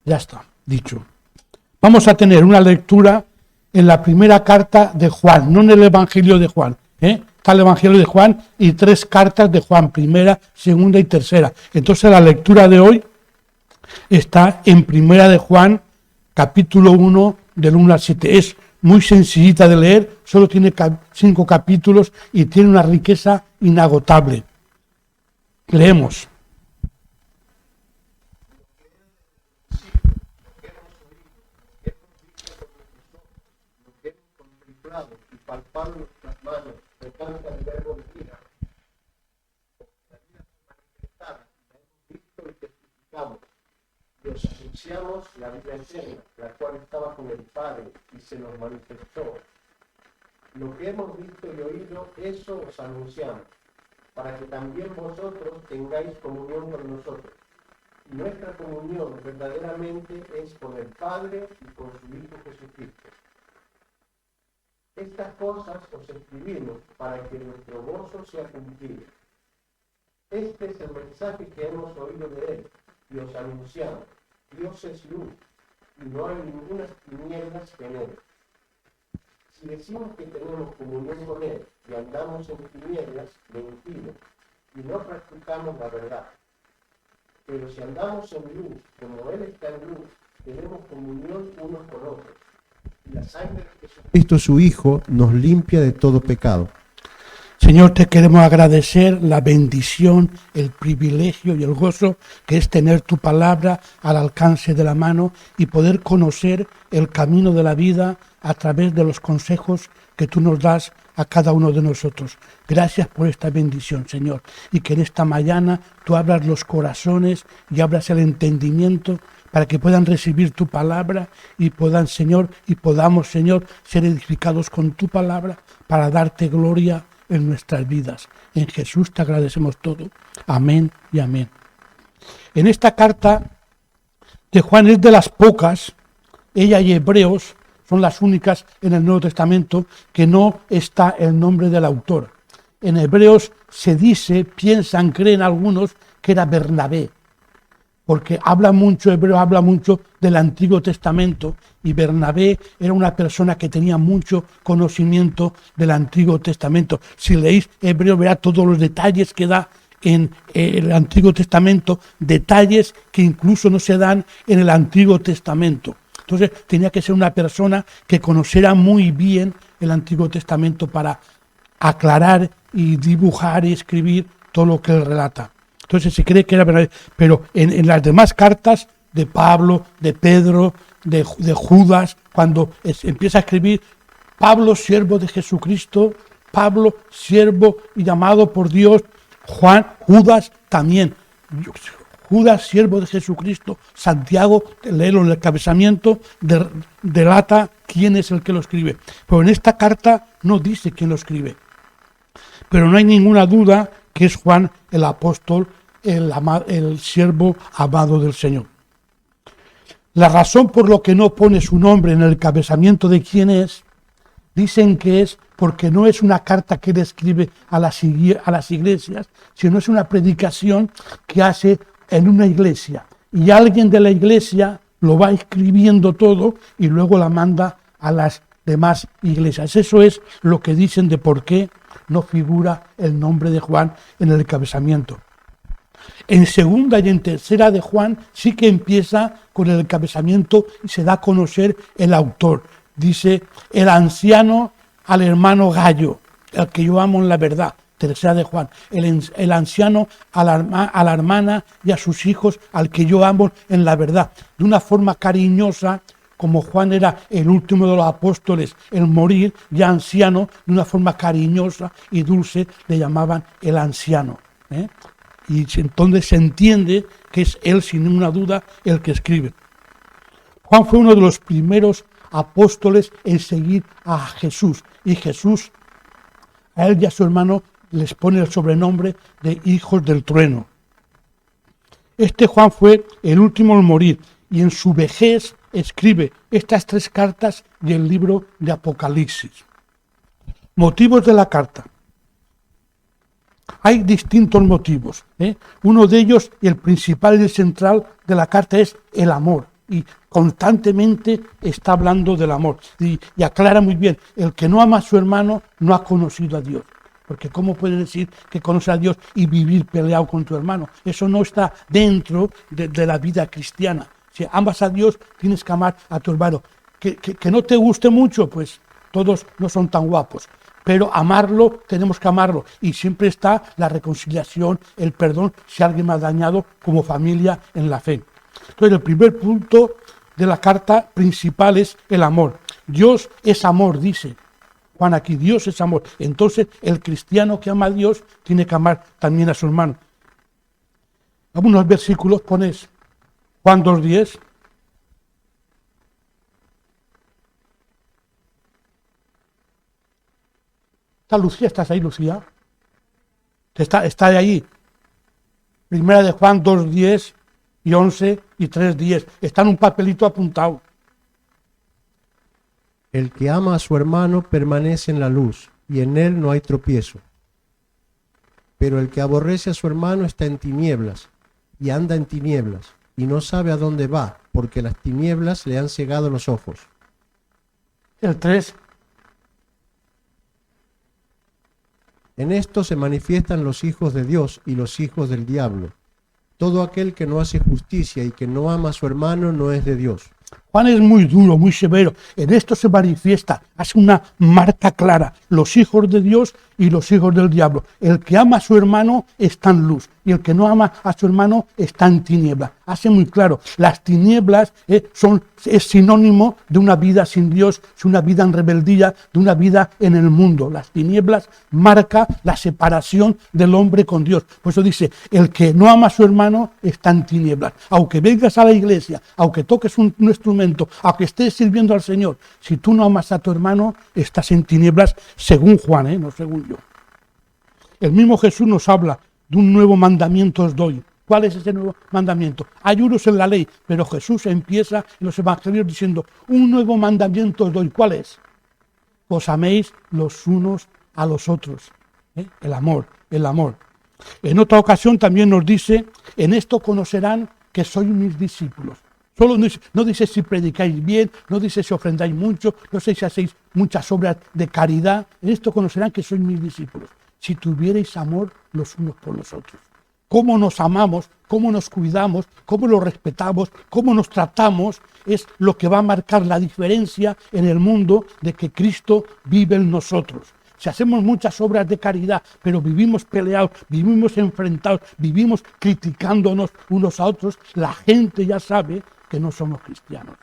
Ya está, dicho. Vamos a tener una lectura en la primera carta de Juan, no en el Evangelio de Juan. Está el Evangelio de Juan y 3 cartas de Juan, primera, segunda y tercera. Entonces la lectura de hoy está en primera de Juan, capítulo 1, del 1 al 7. Es muy sencillita de leer, solo tiene 5 capítulos y tiene una riqueza inagotable. Leemos. Y palpar nuestras manos, recalca el verbo de vida. La vida manifestada, la hemos visto y testificamos. Y os anunciamos la vida eterna, la cual estaba con el Padre y se nos manifestó. Lo que hemos visto y oído, eso os anunciamos, para que también vosotros tengáis comunión con nosotros. Y nuestra comunión verdaderamente es con el Padre y con su Hijo Jesucristo. Estas cosas os escribimos para que nuestro gozo sea cumplido. Este es el mensaje que hemos oído de Él y os anunciamos. Dios es luz y no hay ninguna tinieblas en Él. Si decimos que tenemos comunión con Él y andamos en tinieblas, mentimos y no practicamos la verdad. Pero si andamos en luz, como Él está en luz, tenemos comunión unos con otros. Y la sangre de Jesucristo, su Hijo, nos limpia de todo pecado. Señor, te queremos agradecer la bendición, el privilegio y el gozo que es tener tu palabra al alcance de la mano y poder conocer el camino de la vida a través de los consejos que tú nos das a cada uno de nosotros. Gracias por esta bendición, Señor, y que en esta mañana tú abras los corazones y abras el entendimiento para que puedan recibir tu palabra y puedan, Señor, y podamos, Señor, ser edificados con tu palabra para darte gloria en nuestras vidas. En Jesús te agradecemos todo. Amén y amén. En esta carta de Juan es de las pocas, ella y Hebreos son las únicas en el Nuevo Testamento que no está el nombre del autor. En Hebreos se dice, piensan, creen algunos, que era Bernabé, porque Hebreo habla mucho del Antiguo Testamento y Bernabé era una persona que tenía mucho conocimiento del Antiguo Testamento. Si leéis Hebreo verá todos los detalles que da en el Antiguo Testamento, detalles que incluso no se dan en el Antiguo Testamento. Entonces tenía que ser una persona que conociera muy bien el Antiguo Testamento para aclarar y dibujar y escribir todo lo que él relata. Entonces se cree que era Bernabé, pero en las demás cartas de Pablo, de Pedro, de Judas, cuando empieza a escribir Pablo, siervo de Jesucristo, Pablo, siervo y llamado por Dios, Judas también, Judas, siervo de Jesucristo, Santiago, léelo en el encabezamiento, delata quién es el que lo escribe. Pero en esta carta no dice quién lo escribe. Pero no hay ninguna duda que es Juan el apóstol, el siervo amado del Señor. La razón por lo que no pone su nombre en el encabezamiento de quién es, dicen que es porque no es una carta que él escribe a las iglesias, sino es una predicación que hace en una iglesia. Y alguien de la iglesia lo va escribiendo todo y luego la manda a las demás iglesias. Eso es lo que dicen de por qué no figura el nombre de Juan en el encabezamiento. En segunda y en tercera de Juan sí que empieza con el encabezamiento y se da a conocer el autor. Dice, el anciano al hermano Gallo, el que yo amo en la verdad. Tercera de Juan, el anciano a la hermana y a sus hijos, al que yo amo en la verdad. De una forma cariñosa, como Juan era el último de los apóstoles en morir, ya anciano, de una forma cariñosa y dulce, le llamaban el anciano. Y entonces se entiende que es él, sin ninguna duda, el que escribe. Juan fue uno de los primeros apóstoles en seguir a Jesús. Y Jesús, a él y a su hermano, les pone el sobrenombre de hijos del trueno. Este Juan fue el último en morir y en su vejez escribe estas 3 cartas y el libro de Apocalipsis. Motivos de la carta. Hay distintos motivos. Uno de ellos, y el principal y el central de la carta, es el amor. y constantemente está hablando del amor. Y aclara muy bien, el que no ama a su hermano no ha conocido a Dios. Porque ¿cómo puedes decir que conoces a Dios y vivir peleado con tu hermano? Eso no está dentro de la vida cristiana. Si amas a Dios, tienes que amar a tu hermano. Que no te guste mucho, pues todos no son tan guapos. Pero amarlo, tenemos que amarlo. Y siempre está la reconciliación, el perdón, si alguien me ha dañado como familia en la fe. Entonces, el primer punto de la carta principal es el amor. Dios es amor, dice Juan aquí, Dios es amor. Entonces, el cristiano que ama a Dios tiene que amar también a su hermano. Algunos versículos pones Juan 2:10. ¿Está Lucía? ¿Estás ahí, Lucía? Está de ahí. Primera de Juan 2:10 y 11 y 3:10. Está en un papelito apuntado. El que ama a su hermano permanece en la luz, y en él no hay tropiezo. Pero el que aborrece a su hermano está en tinieblas, y anda en tinieblas, y no sabe a dónde va, porque las tinieblas le han cegado los ojos. El 3. En esto se manifiestan los hijos de Dios y los hijos del diablo. Todo aquel que no hace justicia y que no ama a su hermano no es de Dios. Juan es muy duro, muy severo. En esto se manifiesta, hace una marca clara, los hijos de Dios y los hijos del diablo. El que ama a su hermano está en luz y el que no ama a su hermano está en tinieblas. Hace muy claro, las tinieblas es sinónimo de una vida sin Dios, de una vida en rebeldía, de una vida en el mundo. Las tinieblas marca la separación del hombre con Dios. Por eso dice, el que no ama a su hermano está en tinieblas. Aunque vengas a la iglesia, aunque toques un instrumento, aunque estés sirviendo al Señor, si tú no amas a tu hermano, estás en tinieblas, según Juan, no según yo. El mismo Jesús nos habla de un nuevo mandamiento os doy. ¿Cuál es ese nuevo mandamiento? Hay unos en la ley, pero Jesús empieza en los evangelios diciendo, un nuevo mandamiento os doy. ¿Cuál es? Os améis los unos a los otros. El amor, el amor. En otra ocasión también nos dice, en esto conocerán que sois mis discípulos. Solo no dice si predicáis bien, no dice si ofrendáis mucho, no sé si hacéis muchas obras de caridad. En esto conocerán que sois mis discípulos. Si tuvierais amor los unos por los otros. Cómo nos amamos, cómo nos cuidamos, cómo nos respetamos, cómo nos tratamos, es lo que va a marcar la diferencia en el mundo de que Cristo vive en nosotros. Si hacemos muchas obras de caridad, pero vivimos peleados, vivimos enfrentados, vivimos criticándonos unos a otros, la gente ya sabe que no somos cristianos.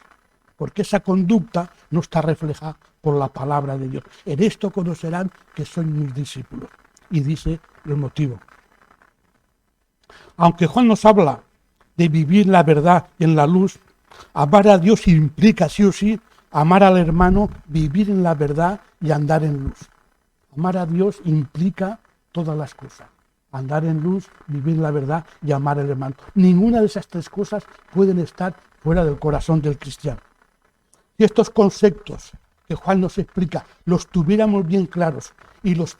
Porque esa conducta no está reflejada por la palabra de Dios. En esto conocerán que sois mis discípulos. Y dice el motivo. Aunque Juan nos habla de vivir la verdad en la luz, amar a Dios implica sí o sí amar al hermano, vivir en la verdad y andar en luz. Amar a Dios implica todas las cosas. Andar en luz, vivir la verdad y amar al hermano. Ninguna de esas tres cosas pueden estar fuera del corazón del cristiano. Si estos conceptos que Juan nos explica los tuviéramos bien claros y los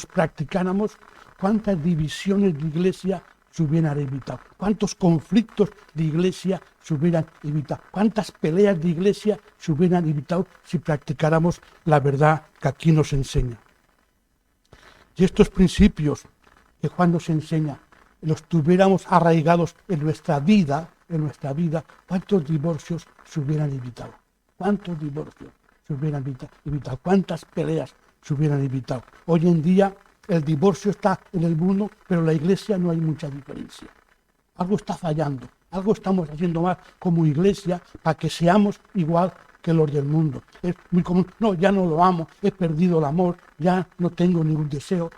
practicáramos, ¿cuántas divisiones de iglesia se hubieran evitado? ¿Cuántos conflictos de iglesia se hubieran evitado? ¿Cuántas peleas de iglesia se hubieran evitado si practicáramos la verdad que aquí nos enseña? Y estos principios que Juan nos enseña, los tuviéramos arraigados en nuestra vida, ¿cuántos divorcios se hubieran evitado? ¿Cuántos divorcios se hubieran evitado? ¿Cuántas peleas se hubieran evitado? Hoy en día el divorcio está en el mundo, pero en la iglesia no hay mucha diferencia. Algo está fallando, algo estamos haciendo mal como iglesia para que seamos igual que los del mundo. Es muy común, no, ya no lo amo, he perdido el amor, ya no tengo ningún deseo.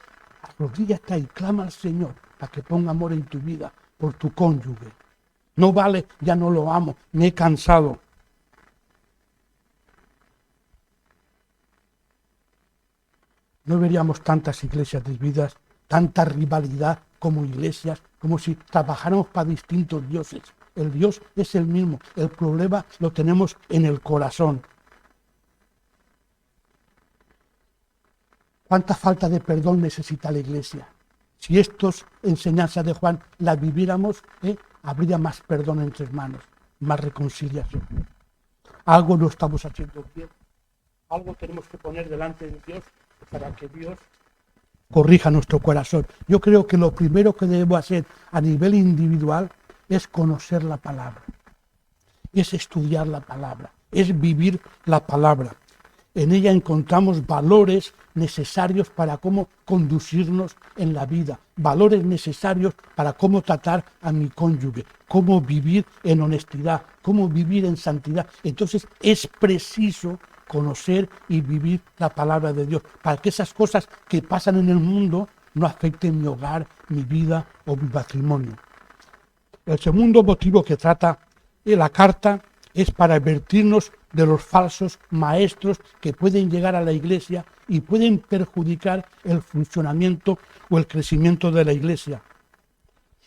Arrodíllate y clama al Señor para que ponga amor en tu vida por tu cónyuge. No vale, ya no lo amo, me he cansado. No veríamos tantas iglesias desvidas, tanta rivalidad como iglesias, como si trabajáramos para distintos dioses. El Dios es el mismo, el problema lo tenemos en el corazón. ¿Cuánta falta de perdón necesita la iglesia? Si estas enseñanzas de Juan las viviéramos, habría más perdón entre hermanos. más reconciliación. Algo no estamos haciendo bien. Algo tenemos que poner delante de Dios para que Dios corrija nuestro corazón. Yo creo que lo primero que debemos hacer a nivel individual es conocer la palabra, es estudiar la palabra, es vivir la palabra. En ella encontramos valores necesarios para cómo conducirnos en la vida, valores necesarios para cómo tratar a mi cónyuge, cómo vivir en honestidad, cómo vivir en santidad. Entonces es preciso conocer y vivir la palabra de Dios para que esas cosas que pasan en el mundo no afecten mi hogar, mi vida o mi matrimonio. El segundo motivo que trata la carta es para advertirnos de los falsos maestros que pueden llegar a la iglesia y pueden perjudicar el funcionamiento o el crecimiento de la iglesia.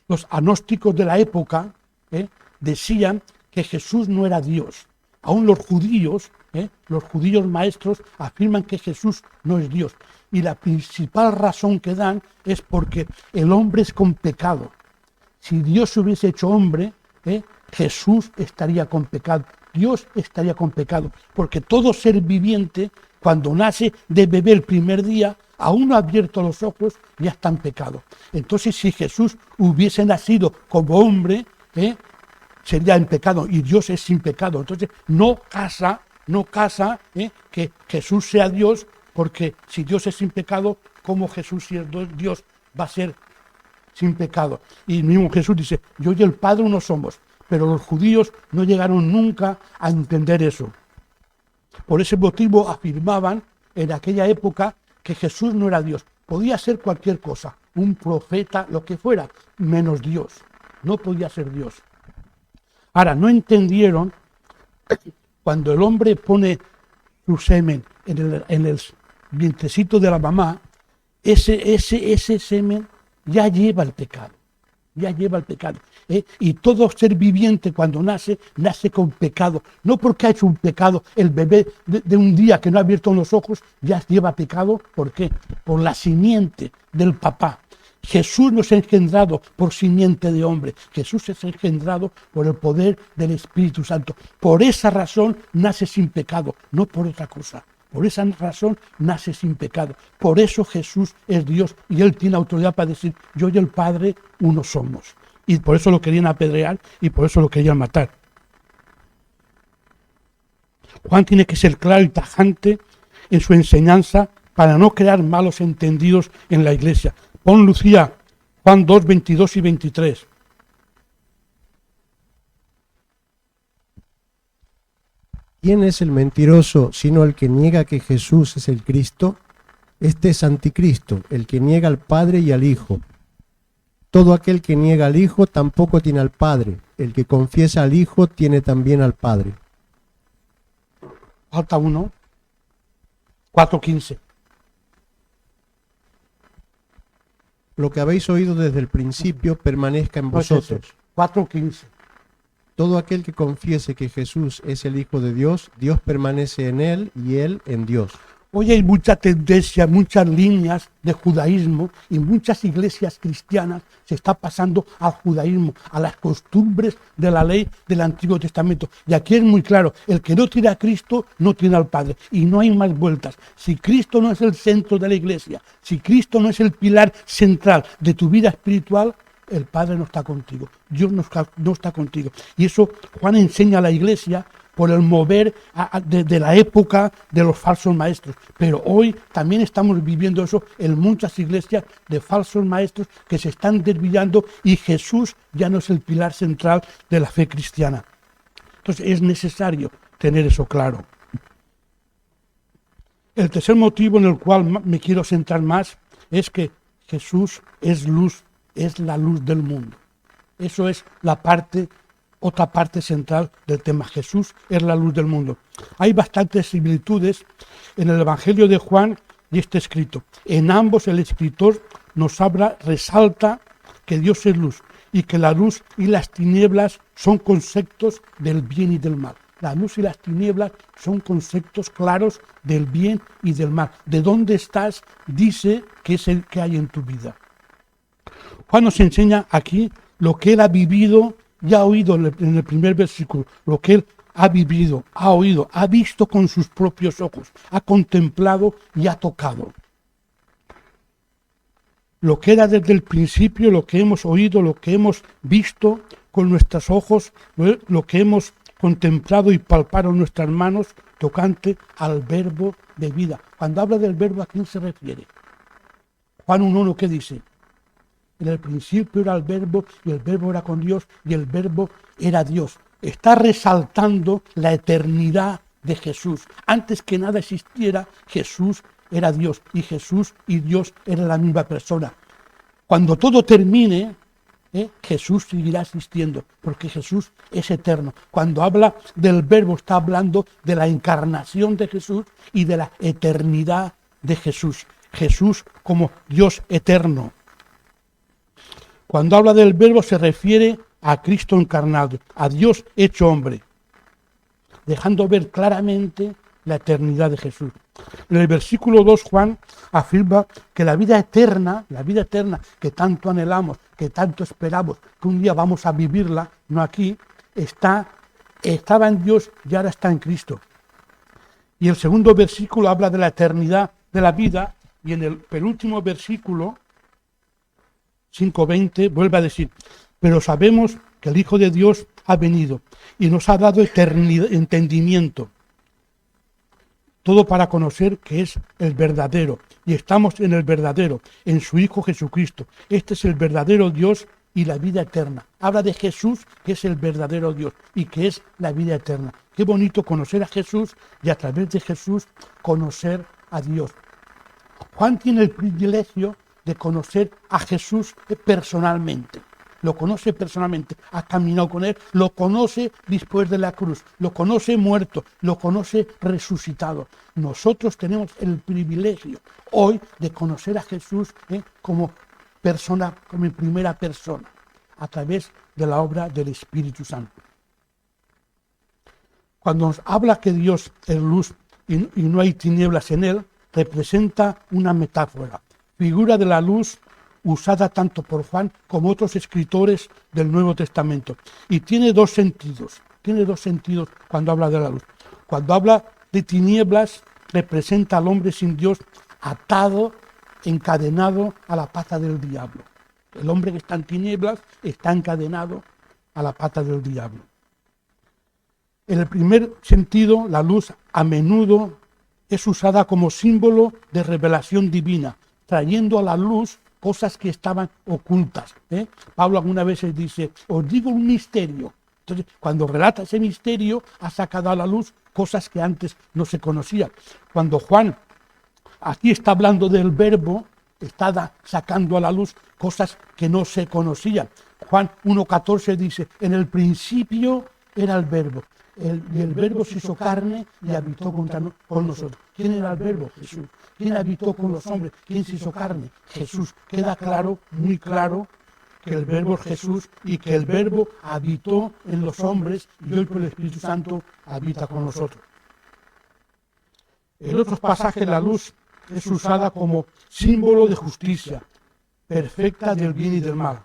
Los agnósticos de la época decían que Jesús no era Dios. Aún los judíos maestros afirman que Jesús no es Dios. Y la principal razón que dan es porque el hombre es con pecado. Si Dios se hubiese hecho hombre, Jesús estaría con pecado. Dios estaría con pecado. Porque todo ser viviente, cuando nace de bebé el primer día, aún no ha abierto los ojos, ya está en pecado. Entonces, si Jesús hubiese nacido como hombre, sería en pecado. Y Dios es sin pecado. Entonces, no casa que Jesús sea Dios, porque si Dios es sin pecado, ¿cómo Jesús, si es Dios, va a ser sin pecado? Y mismo Jesús dice, yo y el Padre uno somos. Pero los judíos no llegaron nunca a entender eso. Por ese motivo afirmaban en aquella época que Jesús no era Dios. Podía ser cualquier cosa, un profeta, lo que fuera, menos Dios. No podía ser Dios. Ahora, no entendieron cuando el hombre pone su semen en el vientrecito de la mamá, ese semen ya lleva el pecado. Ya lleva el pecado. Y todo ser viviente cuando nace con pecado. No porque ha hecho un pecado. El bebé de un día que no ha abierto los ojos ya lleva pecado. ¿Por qué? Por la simiente del papá. Jesús no es engendrado por simiente de hombre. Jesús es engendrado por el poder del Espíritu Santo. Por esa razón nace sin pecado, no por otra cosa. Por esa razón nace sin pecado. Por eso Jesús es Dios y Él tiene autoridad para decir, yo y el Padre uno somos. Y por eso lo querían apedrear y por eso lo querían matar. Juan tiene que ser claro y tajante en su enseñanza para no crear malos entendidos en la iglesia. Pon, Lucía, Juan 2, 22 y 23. ¿Quién es el mentiroso sino el que niega que Jesús es el Cristo? Este es anticristo, el que niega al Padre y al Hijo. Todo aquel que niega al Hijo tampoco tiene al Padre. El que confiesa al Hijo tiene también al Padre. Falta uno. 4:15. Lo que habéis oído desde el principio permanezca en vosotros. 4:15. Todo aquel que confiese que Jesús es el Hijo de Dios, Dios permanece en él y él en Dios. Hoy hay mucha tendencia, muchas líneas de judaísmo y muchas iglesias cristianas se está pasando al judaísmo, a las costumbres de la ley del Antiguo Testamento. Y aquí es muy claro, el que no tiene a Cristo no tiene al Padre y no hay más vueltas. Si Cristo no es el centro de la iglesia, si Cristo no es el pilar central de tu vida espiritual, el Padre no está contigo, Dios no está contigo. Y eso Juan enseña a la iglesia por el mover de la época de los falsos maestros. Pero hoy también estamos viviendo eso en muchas iglesias de falsos maestros que se están desviando y Jesús ya no es el pilar central de la fe cristiana. Entonces es necesario tener eso claro. El tercer motivo en el cual me quiero centrar más es que Jesús es luz, es la luz del mundo. Eso es otra parte central del tema. Jesús es la luz del mundo. Hay bastantes similitudes en el Evangelio de Juan y este escrito. En ambos el escritor nos resalta que Dios es luz y que la luz y las tinieblas son conceptos del bien y del mal. La luz y las tinieblas son conceptos claros del bien y del mal. De dónde estás dice que es el que hay en tu vida. Juan nos enseña aquí lo que él ha vivido ya ha oído en el primer versículo lo que él ha vivido, ha oído, ha visto con sus propios ojos, ha contemplado y ha tocado. Lo que era desde el principio, lo que hemos oído, lo que hemos visto con nuestros ojos, lo que hemos contemplado y palpado en nuestras manos, tocante al verbo de vida. Cuando habla del verbo, ¿a quién se refiere? Juan 1:1, ¿qué dice? En el principio era el verbo, y el verbo era con Dios, y el verbo era Dios. Está resaltando la eternidad de Jesús. Antes que nada existiera, Jesús era Dios, y Jesús y Dios eran la misma persona. Cuando todo termine, Jesús seguirá existiendo, porque Jesús es eterno. Cuando habla del verbo, está hablando de la encarnación de Jesús y de la eternidad de Jesús. Jesús como Dios eterno. Cuando habla del verbo se refiere a Cristo encarnado, a Dios hecho hombre, dejando ver claramente la eternidad de Jesús. En el versículo 2 Juan afirma que la vida eterna que tanto anhelamos, que tanto esperamos, que un día vamos a vivirla, no aquí, estaba en Dios y ahora está en Cristo. Y el segundo versículo habla de la eternidad de la vida, y en el penúltimo versículo 5:20 vuelve a decir: pero sabemos que el Hijo de Dios ha venido y nos ha dado entendimiento, todo para conocer que es el verdadero, y estamos en el verdadero, en su Hijo Jesucristo. Este es el verdadero Dios y la vida eterna. Habla de Jesús, que es el verdadero Dios y que es la vida eterna. Qué bonito conocer a Jesús y a través de Jesús conocer a Dios. Juan tiene el privilegio de conocer a Jesús personalmente. Lo conoce personalmente, ha caminado con él, lo conoce después de la cruz, lo conoce muerto, lo conoce resucitado. Nosotros tenemos el privilegio hoy de conocer a Jesús como persona, como en primera persona, a través de la obra del Espíritu Santo. Cuando nos habla que Dios es luz y no hay tinieblas en él, representa una metáfora, figura de la luz usada tanto por Juan como otros escritores del Nuevo Testamento. Y tiene dos sentidos cuando habla de la luz. Cuando habla de tinieblas, representa al hombre sin Dios atado, encadenado a la pata del diablo. El hombre que está en tinieblas está encadenado a la pata del diablo. En el primer sentido, la luz a menudo es usada como símbolo de revelación divina, trayendo a la luz cosas que estaban ocultas. Pablo algunas veces dice: os digo un misterio. Entonces, cuando relata ese misterio, ha sacado a la luz cosas que antes no se conocían. Cuando Juan aquí está hablando del verbo, está sacando a la luz cosas que no se conocían. Juan 1:14 dice: en el principio era el verbo. Y el verbo se hizo carne y habitó con nosotros. ¿Quién era el verbo? Jesús. ¿Quién habitó con los hombres? ¿Quién se hizo carne? Jesús. Queda claro, muy claro, que el verbo es Jesús y que el verbo habitó en los hombres y hoy por el Espíritu Santo habita con nosotros. En otros pasajes la luz es usada como símbolo de justicia perfecta del bien y del mal.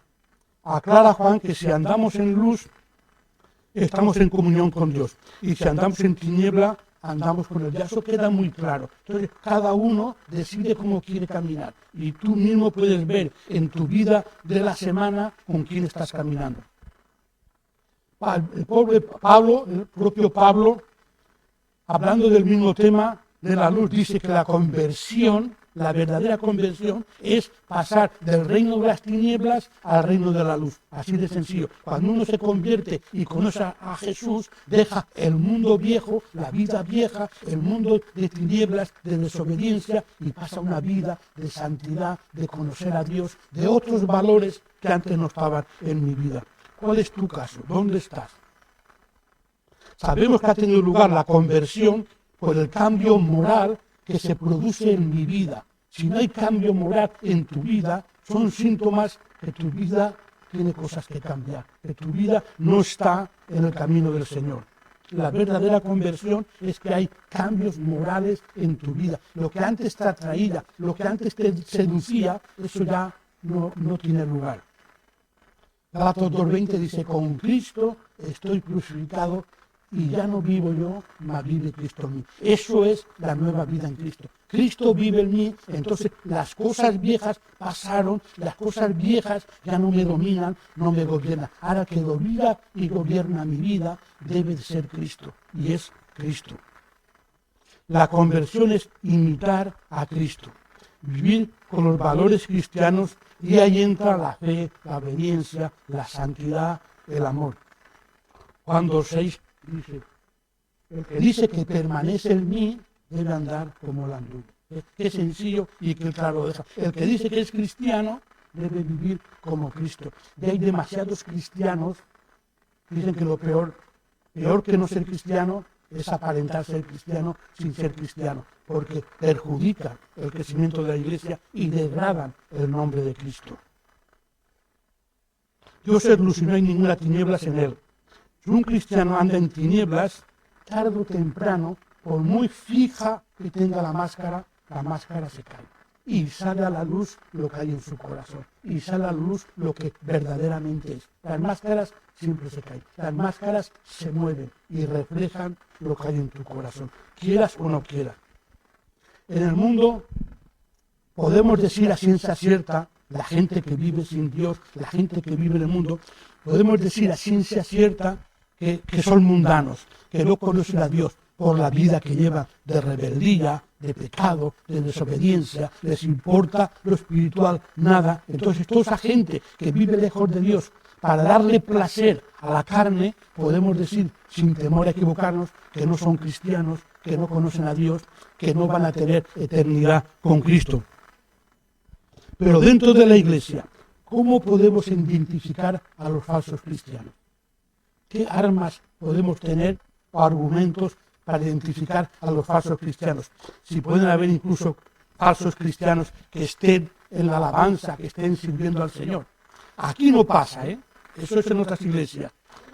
Aclara Juan que si andamos en luz, estamos en comunión con Dios. Y si andamos en tiniebla, andamos con Él. Ya eso queda muy claro. Entonces, cada uno decide cómo quiere caminar. Y tú mismo puedes ver en tu vida de la semana con quién estás caminando. El propio Pablo, hablando del mismo tema de la luz, dice que la conversión, la verdadera conversión, es pasar del reino de las tinieblas al reino de la luz. Así de sencillo. Cuando uno se convierte y conoce a Jesús, deja el mundo viejo, la vida vieja, el mundo de tinieblas, de desobediencia, y pasa una vida de santidad, de conocer a Dios, de otros valores que antes no estaban en mi vida. ¿Cuál es tu caso? ¿Dónde estás? Sabemos que ha tenido lugar la conversión por el cambio moral que se produce en mi vida. Si no hay cambio moral en tu vida, son síntomas que tu vida tiene cosas que cambiar, que tu vida no está en el camino del Señor. La verdadera conversión es que hay cambios morales en tu vida. Lo que antes te atraía, lo que antes te seducía, eso ya no tiene lugar. Gálatas 2:20 dice, con Cristo estoy crucificado y ya no vivo yo, mas vive Cristo en mí. Eso es la nueva vida en Cristo. Cristo vive en mí, entonces las cosas viejas pasaron, las cosas viejas ya no me dominan, no me gobiernan. Ahora que domina y gobierna mi vida debe de ser Cristo, y es Cristo. La conversión es imitar a Cristo, vivir con los valores cristianos, y ahí entra la fe, la obediencia, la santidad, el amor. Juan 2:6 dice, el que dice que permanece en mí debe andar como la nube. Qué sencillo y qué claro deja. El que dice que es cristiano debe vivir como Cristo. Y hay demasiados cristianos que dicen que lo peor que no ser cristiano es aparentar ser cristiano sin ser cristiano, porque perjudica el crecimiento de la Iglesia y degradan el nombre de Cristo. Dios es luz y no hay ninguna tinieblas en él. Si un cristiano anda en tinieblas, tarde o temprano, por muy fija que tenga la máscara se cae. Y sale a la luz lo que hay en su corazón. Y sale a la luz lo que verdaderamente es. Las máscaras siempre se caen. Las máscaras se mueven y reflejan lo que hay en tu corazón. Quieras o no quieras. En el mundo podemos decir a ciencia cierta, la gente que vive sin Dios, la gente que vive en el mundo, podemos decir a ciencia cierta que son mundanos, que no conocen a Dios por la vida que llevan de rebeldía, de pecado, de desobediencia, les importa lo espiritual nada. Entonces toda esa gente que vive lejos de Dios para darle placer a la carne, podemos decir sin temor a equivocarnos que no son cristianos, que no conocen a Dios, que no van a tener eternidad con Cristo. Pero dentro de la Iglesia, ¿cómo podemos identificar a los falsos cristianos? ¿Qué armas podemos tener o argumentos para identificar a los falsos cristianos? Si pueden haber incluso falsos cristianos que estén en la alabanza, que estén sirviendo al Señor. Aquí no pasa, eso es en otras iglesias.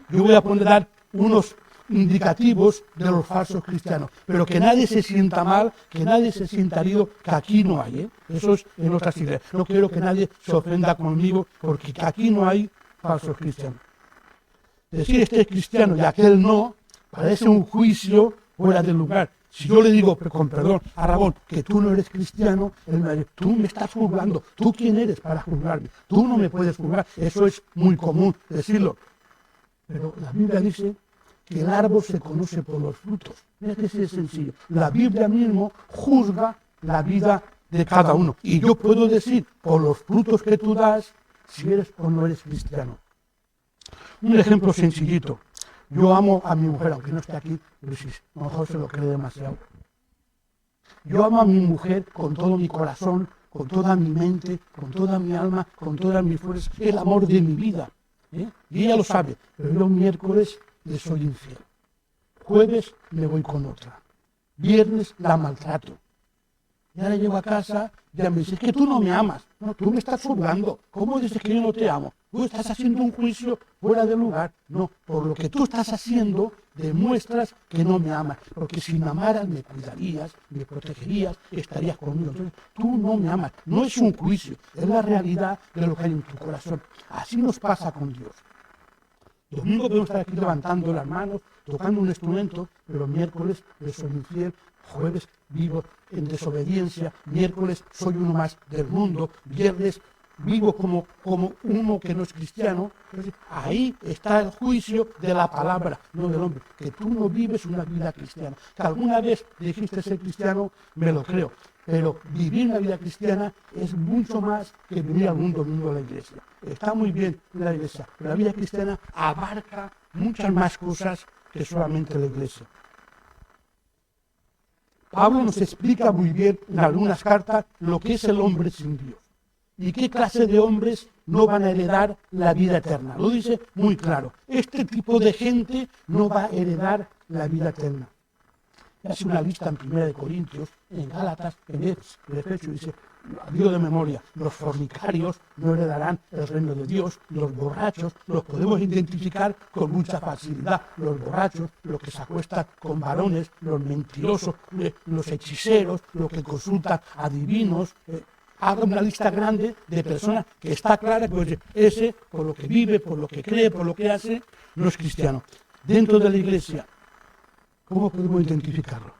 Yo voy a dar unos indicativos de los falsos cristianos, pero que nadie se sienta mal, que nadie se sienta herido, que aquí no hay, eso es en otras iglesias. No quiero que nadie se ofenda conmigo, porque aquí no hay falsos cristianos. Decir este es cristiano y aquel no, parece un juicio fuera del lugar. Si yo le digo, con perdón, a Ramón, que tú no eres cristiano, él me dice, tú me estás juzgando, ¿tú quién eres para juzgarme? Tú no me puedes juzgar, eso es muy común decirlo. Pero la Biblia dice que el árbol se conoce por los frutos. Mira que es sencillo. La Biblia mismo juzga la vida de cada uno. Y yo puedo decir, por los frutos que tú das, si eres o no eres cristiano. Un ejemplo sencillito. Yo amo a mi mujer, aunque no esté aquí, pero si a lo mejor se lo cree demasiado. Yo amo a mi mujer con todo mi corazón, con toda mi mente, con toda mi alma, con todas mis fuerzas, el amor de mi vida. Y ella lo sabe, pero yo miércoles le soy infiel. Jueves me voy con otra. Viernes la maltrato. Y ahora llego a casa, ya me dice, es que tú no me amas. No, tú me estás juzgando. ¿Cómo dices que yo no te amo? Tú estás haciendo un juicio fuera de lugar. No, por lo que tú estás haciendo, demuestras que no me amas. Porque si me amaras, me cuidarías, me protegerías, estarías conmigo. Entonces, tú no me amas. No es un juicio, es la realidad de lo que hay en tu corazón. Así nos pasa con Dios. Domingo podemos estar aquí levantando las manos, tocando un instrumento, pero miércoles le soy infiel, jueves vivo en desobediencia, miércoles soy uno más del mundo, viernes vivo como uno que no es cristiano. Entonces, ahí está el juicio de la palabra, no del hombre, que tú no vives una vida cristiana. Que alguna vez dijiste ser cristiano, me lo creo, pero vivir una vida cristiana es mucho más que venir algún domingo a la iglesia. Está muy bien la iglesia, pero la vida cristiana abarca muchas más cosas que solamente la iglesia. Pablo nos explica muy bien en algunas cartas lo que es el hombre sin Dios y qué clase de hombres no van a heredar la vida eterna. Lo dice muy claro. Este tipo de gente no va a heredar la vida eterna. Hace una lista en 1 Corintios, en Gálatas, en Efesios, dice, digo de memoria, los fornicarios no heredarán el reino de Dios, los borrachos los podemos identificar con mucha facilidad, los borrachos, los que se acuestan con varones, los mentirosos, los hechiceros, los que consultan a divinos, haga una lista grande de personas que está clara que oye, ese, por lo que vive, por lo que cree, por lo que hace, no es cristiano. Dentro de la iglesia, ¿cómo podemos identificarlo?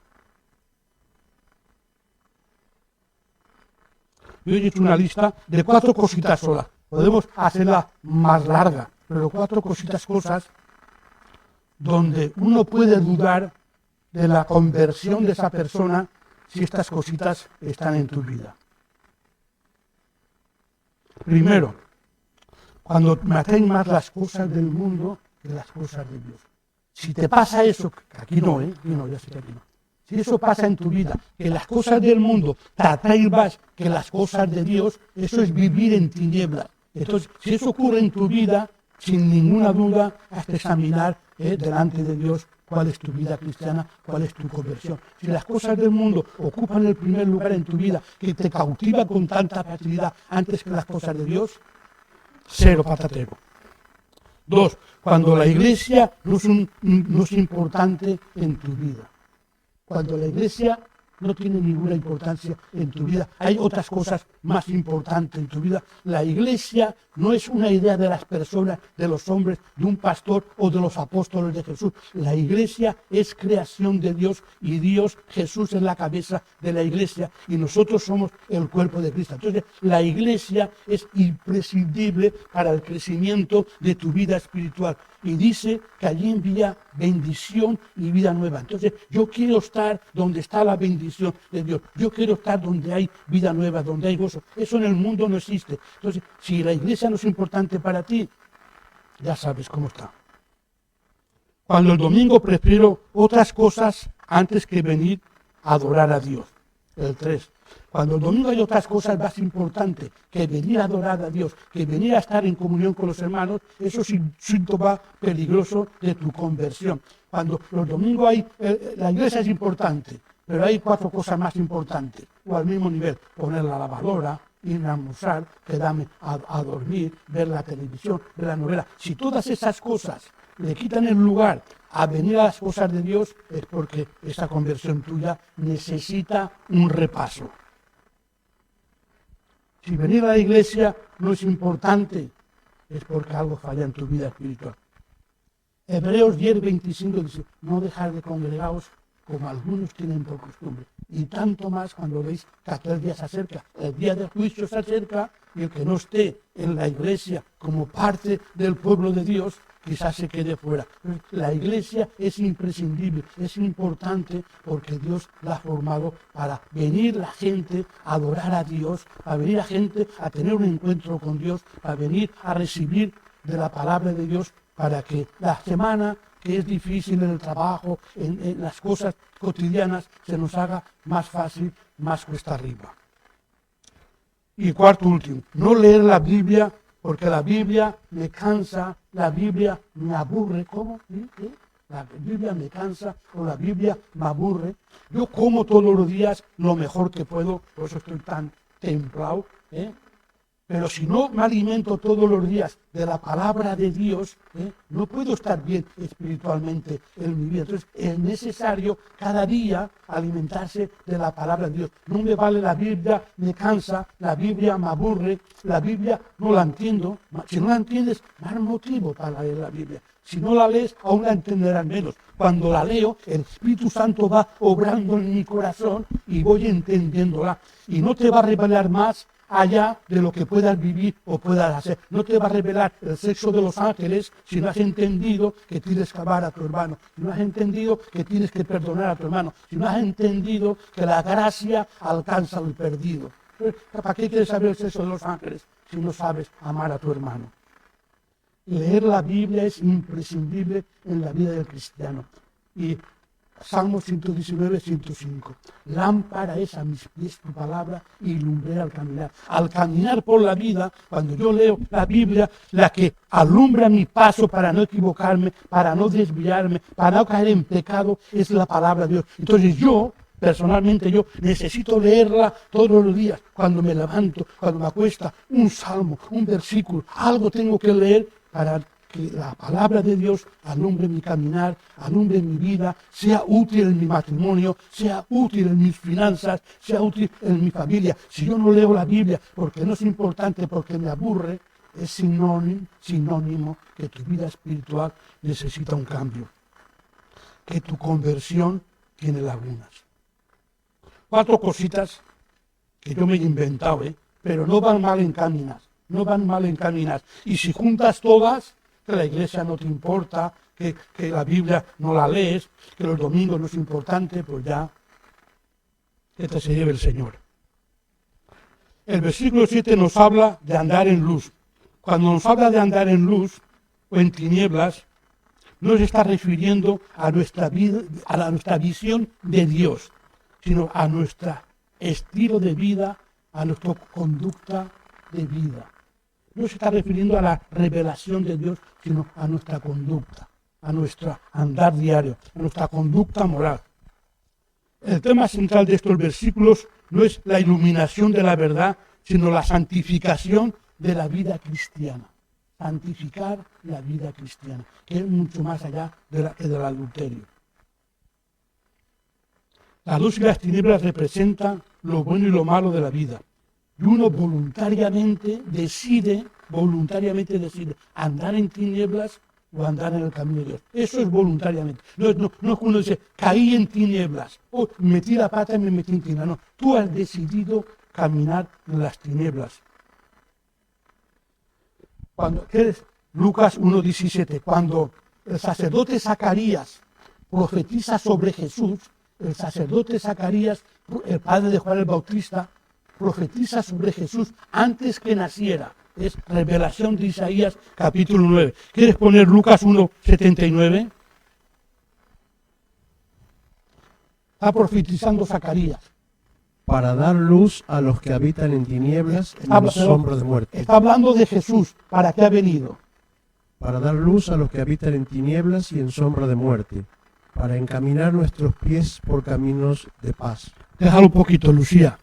Yo he hecho una lista de 4 cositas solas. Podemos hacerla más larga, pero 4 cosas donde uno puede dudar de la conversión de esa persona si estas cositas están en tu vida. Primero, cuando me atraen más las cosas del mundo que las cosas de Dios. Si te pasa eso, que aquí no, ya sé que aquí no. Si eso pasa en tu vida, que las cosas del mundo te atraen más que las cosas de Dios, eso es vivir en tinieblas. Entonces, si eso ocurre en tu vida, sin ninguna duda, has de examinar delante de Dios cuál es tu vida cristiana, cuál es tu conversión. Si las cosas del mundo ocupan el primer lugar en tu vida, que te cautiva con tanta facilidad antes que las cosas de Dios, cero patatero. 2, cuando la iglesia no es importante en tu vida. Cuando la iglesia no tiene ninguna importancia en tu vida, hay otras cosas más importantes en tu vida. La iglesia no es una idea de las personas, de los hombres, de un pastor o de los apóstoles de Jesús. La iglesia es creación de Dios y Dios, Jesús es la cabeza de la iglesia y nosotros somos el cuerpo de Cristo. Entonces, la iglesia es imprescindible para el crecimiento de tu vida espiritual. Y dice que allí envía bendición y vida nueva. Entonces, yo quiero estar donde está la bendición de Dios. Yo quiero estar donde hay vida nueva, donde hay gozo. Eso en el mundo no existe. Entonces, si la iglesia no es importante para ti, ya sabes cómo está. Cuando el domingo prefiero otras cosas antes que venir a adorar a Dios. El 3. Cuando el domingo hay otras cosas más importantes que venir a adorar a Dios, que venir a estar en comunión con los hermanos, eso es un síntoma peligroso de tu conversión. Cuando los domingos hay, la iglesia es importante, pero hay 4 cosas más importantes, o al mismo nivel, poner la lavadora, ir a almorzar, quedarme a dormir, ver la televisión, ver la novela. Si todas esas cosas le quitan el lugar a venir a las cosas de Dios, es porque esa conversión tuya necesita un repaso. Si venir a la iglesia no es importante, es porque algo falla en tu vida espiritual. Hebreos 10:25 dice, no dejar de congregaos como algunos tienen por costumbre. Y tanto más cuando veis que aquel día se acerca, el día del juicio se acerca, y el que no esté en la iglesia como parte del pueblo de Dios, quizás se quede fuera. La iglesia es imprescindible, es importante porque Dios la ha formado para venir la gente a adorar a Dios, para venir la gente a tener un encuentro con Dios, para venir a recibir de la palabra de Dios, para que la semana que es difícil en el trabajo, en las cosas cotidianas, se nos haga más fácil, más cuesta arriba. Y cuarto último, no leer la Biblia porque la Biblia me cansa, la Biblia me aburre. ¿Cómo? La Biblia me cansa o la Biblia me aburre. Yo como todos los días lo mejor que puedo, por eso estoy tan templado, Pero si no me alimento todos los días de la palabra de Dios, no puedo estar bien espiritualmente en mi vida. Entonces es necesario cada día alimentarse de la palabra de Dios. No me vale la Biblia, me cansa, la Biblia me aburre, la Biblia no la entiendo. Si no la entiendes, más motivo para leer la Biblia. Si no la lees, aún la entenderás menos. Cuando la leo, el Espíritu Santo va obrando en mi corazón y voy entendiéndola. Y no te va a revelar más allá de lo que puedas vivir o puedas hacer. No te va a revelar el sexo de los ángeles si no has entendido que tienes que amar a tu hermano, si no has entendido que tienes que perdonar a tu hermano, si no has entendido que la gracia alcanza al perdido. ¿Para qué quieres saber el sexo de los ángeles si no sabes amar a tu hermano? Leer la Biblia es imprescindible en la vida del cristiano. Y Salmo 119, 105. Lámpara es a mis pies tu palabra y lumbrera al caminar. Al caminar por la vida, cuando yo leo la Biblia, la que alumbra mi paso para no equivocarme, para no desviarme, para no caer en pecado, es la palabra de Dios. Entonces yo, personalmente yo, necesito leerla todos los días, cuando me levanto, cuando me acuesta, un salmo, un versículo, algo tengo que leer para que la palabra de Dios alumbre mi caminar, alumbre mi vida, sea útil en mi matrimonio, sea útil en mis finanzas, sea útil en mi familia. Si yo no leo la Biblia porque no es importante, porque me aburre, es sinónimo que tu vida espiritual necesita un cambio, que tu conversión tiene lagunas. 4 cositas que yo me he inventado, pero no van mal encaminadas. No van mal encaminadas. Y si juntas todas, que la iglesia no te importa, que la Biblia no la lees, que los domingos no es importante, pues ya, que te se lleve el Señor. El versículo 7 nos habla de andar en luz. Cuando nos habla de andar en luz o en tinieblas, no se está refiriendo a nuestra vida, a nuestra visión de Dios, sino a nuestro estilo de vida, a nuestra conducta de vida. No se está refiriendo a la revelación de Dios, sino a nuestra conducta, a nuestro andar diario, a nuestra conducta moral. El tema central de estos versículos no es la iluminación de la verdad, sino la santificación de la vida cristiana. Santificar la vida cristiana, que es mucho más allá que del adulterio. La luz y las tinieblas representan lo bueno y lo malo de la vida. Y uno voluntariamente decide andar en tinieblas o andar en el camino de Dios. Eso es voluntariamente. No es que uno dice, caí en tinieblas, o metí la pata y me metí en tinieblas. No, tú has decidido caminar en las tinieblas. Lucas 1:17, cuando el sacerdote Zacarías profetiza sobre Jesús, el sacerdote Zacarías, el padre de Juan el Bautista, profetiza sobre Jesús antes que naciera. Es revelación de Isaías capítulo 9. ¿Quieres poner Lucas 1:79? Está profetizando Zacarías. Para dar luz a los que habitan en tinieblas y en sombra de muerte. Está hablando de Jesús. ¿Para qué ha venido? Para dar luz a los que habitan en tinieblas y en sombra de muerte, para encaminar nuestros pies por caminos de paz. Déjalo un poquito, Lucía.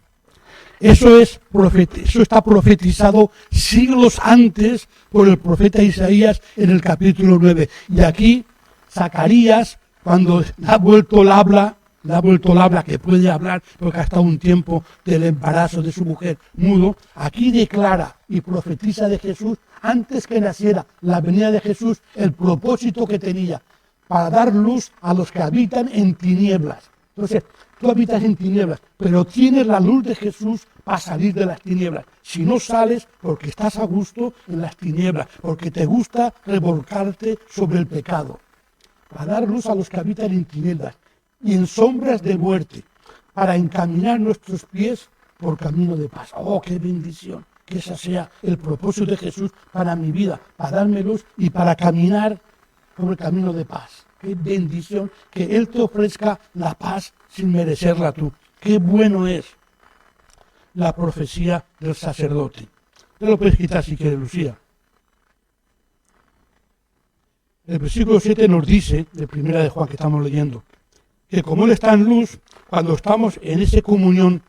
Eso está profetizado siglos antes por el profeta Isaías en el capítulo 9. Y aquí, Zacarías, cuando ha vuelto el habla, que puede hablar, porque ha estado un tiempo del embarazo de su mujer mudo, aquí declara y profetiza de Jesús, antes que naciera la venida de Jesús, el propósito que tenía, para dar luz a los que habitan en tinieblas. Entonces, tú habitas en tinieblas, pero tienes la luz de Jesús para salir de las tinieblas. Si no sales, porque estás a gusto en las tinieblas, porque te gusta revolcarte sobre el pecado. Para dar luz a los que habitan en tinieblas y en sombras de muerte, para encaminar nuestros pies por camino de paz. ¡Oh, qué bendición! Que ese sea el propósito de Jesús para mi vida, para darme luz y para caminar por el camino de paz. ¡Qué bendición! Que Él te ofrezca la paz sin merecerla tú. ¡Qué bueno es la profecía del sacerdote! Te lo puedes quitar si quieres, Lucía. El versículo 7 nos dice, de primera de Juan que estamos leyendo, que como Él está en luz, cuando estamos en esa comunión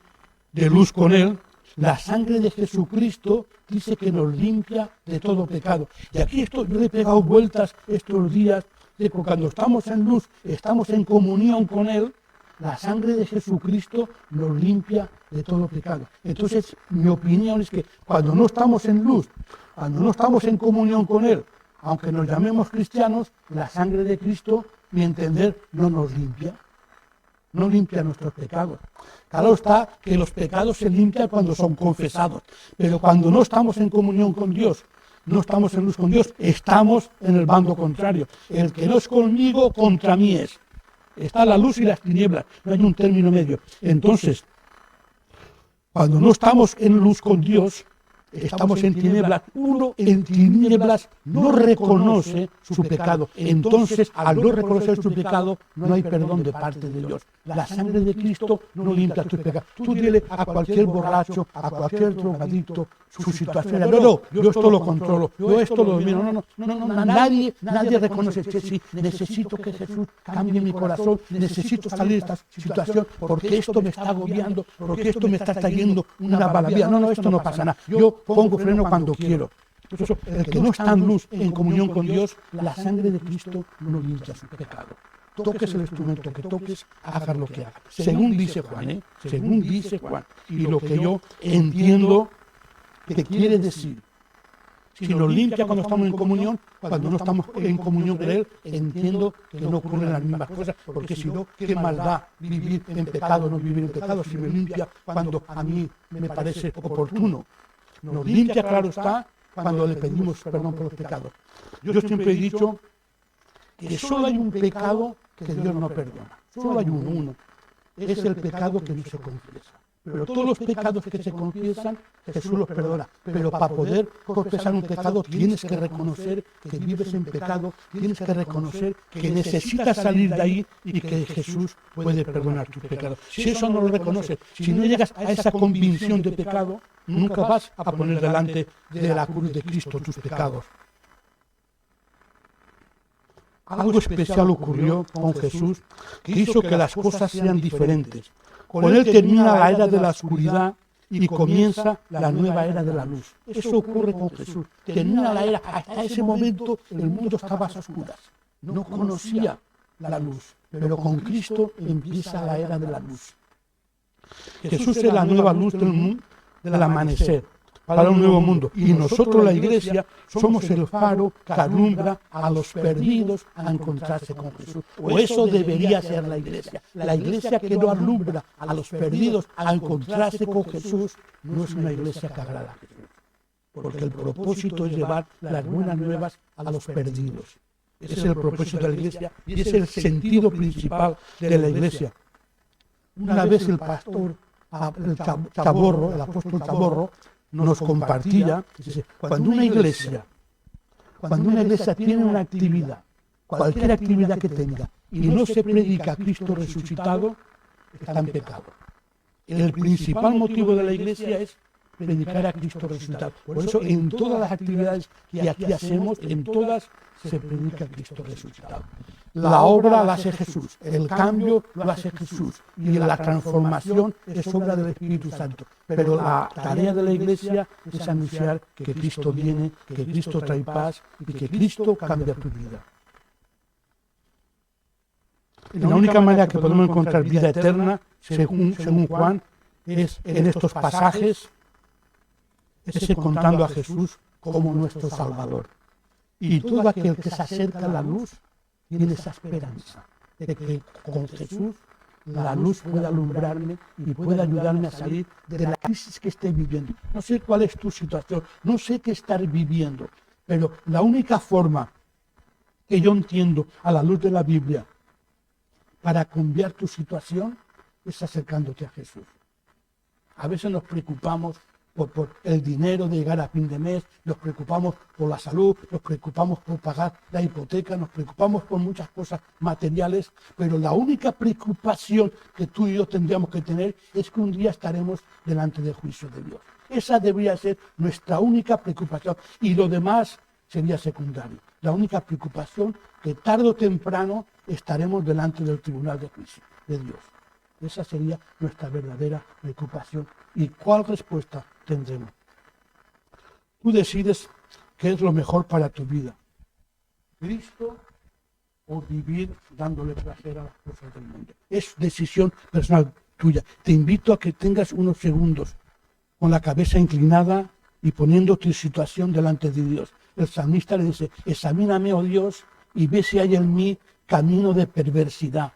de luz con Él, la sangre de Jesucristo dice que nos limpia de todo pecado. Y aquí yo le he pegado vueltas estos días, de que cuando estamos en luz, estamos en comunión con Él, la sangre de Jesucristo nos limpia de todo pecado. Entonces, mi opinión es que cuando no estamos en luz, cuando no estamos en comunión con Él, aunque nos llamemos cristianos, la sangre de Cristo, mi entender, no nos limpia. No limpia nuestros pecados. Claro está que los pecados se limpian cuando son confesados, pero cuando no estamos en comunión con Dios, no estamos en luz con Dios, estamos en el bando contrario. El que no es conmigo, contra mí es. Está la luz y las tinieblas, no hay un término medio. Entonces, cuando no estamos en luz con Dios, estamos en tinieblas. Uno en tinieblas no reconoce su pecado. Entonces, al no reconocer su pecado, no hay perdón de parte de Dios. La sangre de Cristo no limpia tus pecados. Tú dile a cualquier borracho, a cualquier drogadicto, su situación. No, yo esto lo controlo, yo esto lo domino. No, nadie reconoce. Sí, necesito que Jesús cambie mi corazón, necesito salir de esta situación, porque esto me está agobiando, porque esto me está trayendo una mala vida. No, esto no pasa nada. Yo pongo freno cuando quiero. Por eso, el que no está en luz, en comunión con Dios, la sangre de Cristo no limpia su pecado. Toques el instrumento que toques, hagas lo que hagas. Según dice Juan, según dice Juan. Y lo que yo entiendo que quiere decir, si nos limpia cuando estamos en comunión, cuando no estamos en comunión con Él, entiendo que no ocurren las mismas cosas, porque si no, ¿qué más da vivir en pecado o no vivir en pecado si me limpia cuando a mí me parece oportuno? Nos limpia, claro está, cuando le pedimos perdón por los pecados. Yo siempre he dicho que solo hay un pecado que Dios no perdona. Solo hay uno. Es el pecado que no se confiesa. Pero todos los pecados que se confiesan, Jesús los perdona. Pero para poder confesar un pecado tienes que reconocer que vives en pecado, tienes que reconocer que necesitas salir de ahí y que Jesús puede perdonar tus pecados. Si eso no lo reconoces, si no llegas a esa convicción de pecado, nunca vas a poner delante de la cruz de Cristo tus pecados. Algo especial ocurrió con Jesús que hizo que las cosas sean diferentes. Con Él termina la era de la oscuridad y comienza la nueva era de la luz. Eso ocurre con Jesús. Termina la era. Hasta ese momento el mundo estaba a oscuras. No conocía la luz. Pero con Cristo empieza la era de la luz. Jesús es la nueva luz del mundo, del amanecer, para un nuevo mundo. Y nosotros, la Iglesia, somos el faro que alumbra a los perdidos a encontrarse con Jesús. O eso debería ser la Iglesia. La Iglesia que no alumbra a los perdidos a encontrarse con Jesús no es una Iglesia que agrada a Jesús. Porque el propósito es llevar las buenas nuevas a los perdidos. Ese es el propósito de la Iglesia y es el sentido principal de la Iglesia. Una vez el pastor, el apóstol Chaborro, nos compartía, dice, cuando una iglesia tiene una actividad, cualquier actividad que tenga, y no se predica a Cristo resucitado, está en pecado. El principal motivo de la iglesia es predicar a Cristo resucitado. Por eso en todas las actividades que aquí hacemos, en todas se predica a Cristo resucitado. La obra la hace Jesús, el cambio lo hace Jesús y la transformación es obra del Espíritu Santo. Pero la tarea de la Iglesia es anunciar que Cristo viene, que Cristo trae paz y que Cristo cambia tu vida. Y la única manera que podemos encontrar vida eterna, según Juan, es en estos pasajes, es encontrando a Jesús como nuestro Salvador. Y todo aquel que se acerca a la luz tiene esa esperanza de que con Jesús la luz pueda alumbrarme y pueda ayudarme a salir de la crisis que esté viviendo. No sé cuál es tu situación, no sé qué estar viviendo, pero la única forma que yo entiendo a la luz de la Biblia para cambiar tu situación es acercándote a Jesús. A veces nos preocupamos por el dinero de llegar a fin de mes, nos preocupamos por la salud, nos preocupamos por pagar la hipoteca, nos preocupamos por muchas cosas materiales, pero la única preocupación que tú y yo tendríamos que tener es que un día estaremos delante del juicio de Dios. Esa debería ser nuestra única preocupación y lo demás sería secundario. La única preocupación que tarde o temprano estaremos delante del tribunal de juicio de Dios. Esa sería nuestra verdadera preocupación. ¿Y cuál respuesta tendremos? Tú decides qué es lo mejor para tu vida. ¿Cristo o vivir dándole placer a las cosas del mundo? Es decisión personal tuya. Te invito a que tengas unos segundos con la cabeza inclinada y poniendo tu situación delante de Dios. El salmista le dice, examíname, oh Dios, y ve si hay en mí camino de perversidad.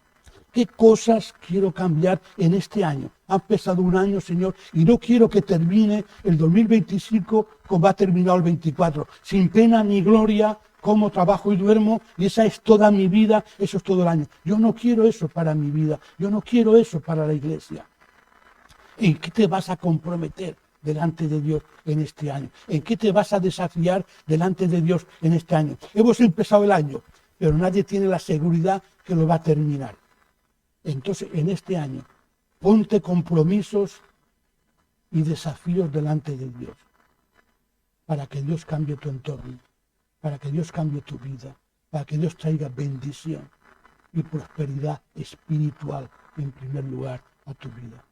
¿Qué cosas quiero cambiar en este año? Ha empezado un año, Señor, y no quiero que termine el 2025 como ha terminado el 24. Sin pena ni gloria, como trabajo y duermo, y esa es toda mi vida, eso es todo el año. Yo no quiero eso para mi vida, yo no quiero eso para la iglesia. ¿En qué te vas a comprometer delante de Dios en este año? ¿En qué te vas a desafiar delante de Dios en este año? Hemos empezado el año, pero nadie tiene la seguridad que lo va a terminar. Entonces, en este año, ponte compromisos y desafíos delante de Dios para que Dios cambie tu entorno, para que Dios cambie tu vida, para que Dios traiga bendición y prosperidad espiritual en primer lugar a tu vida.